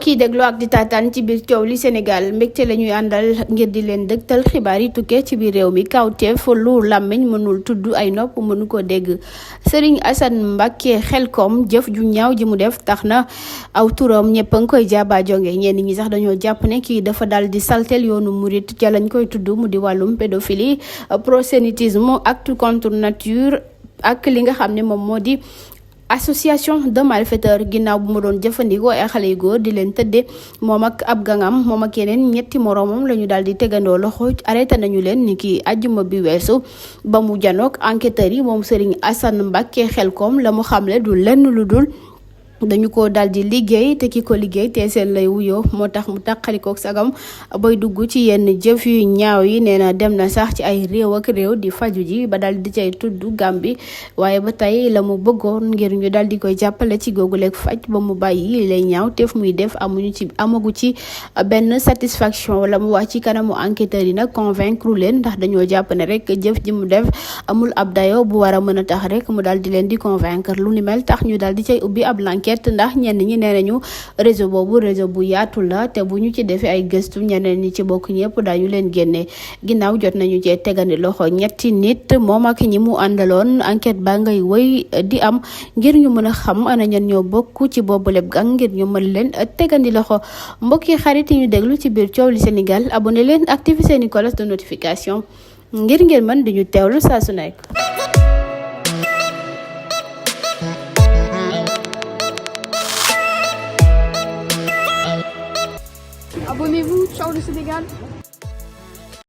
mbokk yi déglu ak di taataan ci biir coow li Sénégal mbégte la ñuy àndal ngir di leen dëgtal xibaar yi tukkee ci biir réew mi kawteef lu làmmiñ mënul tudd ay nopp mënu ko dégg Serigne Assane Mbacké Xelkom jëf ju ñaaw ji mu def tax na aw turam ñëpp a ngi koy jaaba jonge ñenn ñi sax dañoo jàpp ne kii dafa dal di saltel yoonu murit ca lañ koy tudd mu di wàllum pédophilie prosélytisme acte contre nature ak li nga xam ne moom moo di association de malfaiteurs ginnaaw bu mu doon jëfandikoo ay xale yu góor di leen tëddee moom ak ab gangam moom ak yeneen ñetti moroomam la ñu daal di tegandoo loxo arrêté nañu leen ni ki àjjuma bi weesu ba mu janook enquêteurs yi moom Serigne Assane Mbacké Xelkom la mu xamle du lenn lu dul dañu ko daal di liggéey te ki ko liggéey te seen lay wuyoo moo tax mu tàqalikook sagam bay dugg ci yenn jëf yu ñaaw yi nee na dem na sax ci ay réew ak réew di faju ji ba daal di cay tudd Gàmbi waaye ba tey la mu bëggoon ngir ñu daal di koy jàppale ci googuleeg faj ba mu bàyyi lay ñaaw teef muy def amagu ci benn satisfaction wala mu wax ci kanamu enquêteurs yi nag convaincre leen ndax dañoo jàpp ne rek jëf ji mu def amul ab dayo bu war a mën a tax rek mu daal di leen di convaincre lu ni mel tax ñu daal di cay ubbi ab enquête ndax ñenn ñi nee nañu réseau boobu réseau bu yaatu la te bu ñu ci defee ay gëstu ñeneen ñi ci bokk ñëpp dañu leen génne ginnaaw jot nañu cee tegandi loxo ñetti nit moom ak ñi mu àndaloon enquête ba ngay wëy di am ngir ñu mën a xam ana ñan ñoo bokk ci boobu lépp gang ngir ñu mën leen tegandi loxo mbokki xarit yi ñu déglu ci biir coow li Sénégal abonné leen activé seeni cloche de notification ngir ngeen mën di ñu teewlu saa su nekk. Abonnez-vous, ciao le Sénégal.